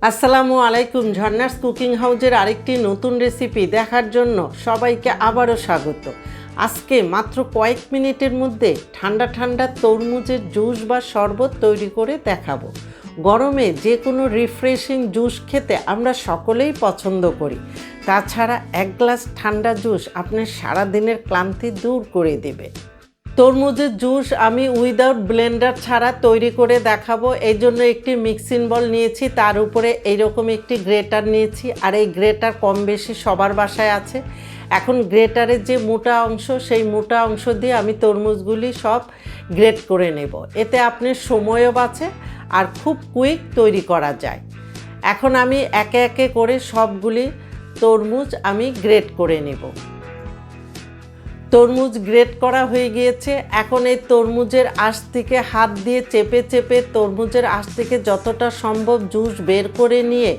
আসসালামু আলাইকুম। ঝর্ণাস কুকিং হাউজের আরেকটি নতুন রেসিপি দেখার জন্য সবাইকে আবারও স্বাগত। আজকে মাত্র কয়েক মিনিটের মধ্যে ঠান্ডা ঠান্ডা তরমুজের জুস বা শরবত তৈরি করে দেখাবো। গরমে যে কোনো রিফ্রেশিং জুস খেতে আমরা সকলেই পছন্দ করি। তাছাড়া এক গ্লাস ঠান্ডা জুস আপনার সারাদিনের ক্লান্তি দূর করে দেবে। তরমুজের জুস আমি উইদাউট ব্লেন্ডার ছাড়া তৈরি করে দেখাবো। এই জন্য একটি মিক্সিং বল নিয়েছি, তার উপরে এইরকম একটি গ্রেটার নিয়েছি। আর এই গ্রেটার কম বেশি সবার বাসায় আছে। এখন গ্রেটারের যে মোটা অংশ, সেই মোটা অংশ দিয়ে আমি তরমুজগুলি সব গ্রেট করে নেব। এতে আপনার সময়ও বাঁচে আর খুব কুইক তৈরি করা যায়। এখন আমি একে একে করে সবগুলি তরমুজ আমি গ্রেট করে নেব। তরমুজ গ্রেট করা হয়ে গিয়েছে। এখন এই তরমুজের আঁশ থেকে হাত দিয়ে চেপে চেপে তরমুজের আঁশ থেকে যতটা সম্ভব জুস বের করে নিয়ে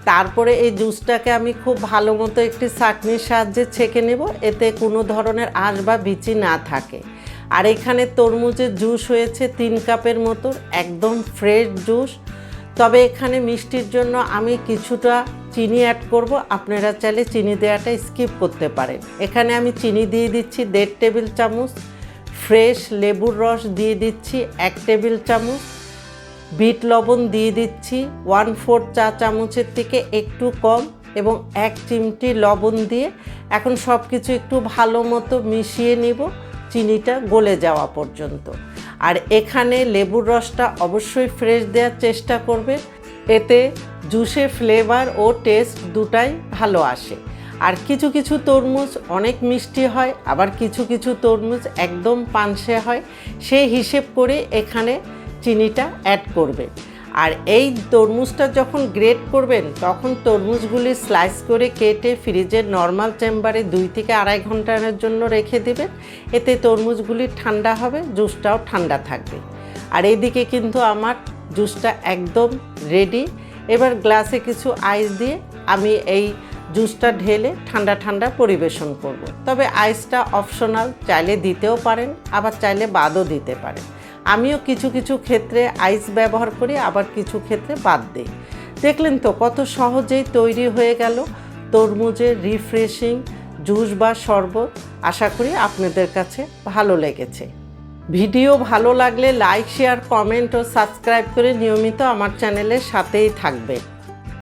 তারপরে এই জুসটাকে আমি খুব ভালো মতো একটি ছাঁকনির সাহায্যে ছেঁকে নেব, এতে কোনো ধরনের আঁশ বা বিচি না থাকে। আর এখানে তরমুজের জুস হয়েছে 3 কাপের মতো, একদম ফ্রেশ জুস। তবে এখানে মিষ্টির জন্য আমি কিছুটা চিনি অ্যাড করব। আপনারা চাইলে চিনি দেওয়াটা স্কিপ করতে পারেন। এখানে আমি চিনি দিয়ে দিচ্ছি 1.5 টেবিল চামচ, ফ্রেশ লেবুর রস দিয়ে দিচ্ছি 1 টেবিল চামচ, বিট লবণ দিয়ে দিচ্ছি 1/4 চা চামচের থেকে একটু কম এবং 1 চিমটি লবণ দিয়ে এখন সব কিছু একটু ভালো মতো মিশিয়ে নিব চিনিটা গলে যাওয়া পর্যন্ত। আর এখানে লেবুর রসটা অবশ্যই ফ্রেশ দেওয়ার চেষ্টা করবে, এতে জুসের ফ্লেভার ও টেস্ট দুটাই ভালো আসে। আর কিছু কিছু তরমুজ অনেক মিষ্টি হয়, আবার কিছু কিছু তরমুজ একদম পানসে হয়। সেই হিসেব করে এখানে চিনিটা অ্যাড করবে। আর এই তরমুজটা যখন গ্রেট করবেন তখন তরমুজগুলি স্লাইস করে কেটে ফ্রিজের নর্মাল চেম্বারে 2 থেকে 2.5 ঘন্টার জন্য রেখে দেবেন। এতে তরমুজগুলি ঠান্ডা হবে, জুসটাও ঠান্ডা থাকবে। আর এইদিকে কিন্তু আমার জুসটা একদম রেডি। এবার গ্লাসে কিছু আইস দিয়ে আমি এই জুসটা ঢেলে ঠান্ডা ঠান্ডা পরিবেশন করব। তবে আইসটা অপশনাল, চাইলে দিতেও পারেন, আবার চাইলে বাদও দিতে পারেন। আমিও কিছু কিছু ক্ষেত্রে আইস ব্যবহার করি, আবার কিছু ক্ষেত্রে বাদ দিই। দেখলেন তো কত সহজেই তৈরি হয়ে গেল তরমুজের রিফ্রেশিং জুস বা শরবত। আশা করি আপনাদের কাছে ভালো লেগেছে। ভিডিও ভালো লাগলে লাইক, শেয়ার, কমেন্ট ও সাবস্ক্রাইব করে নিয়মিত আমার চ্যানেলের সাথেই থাকবেন।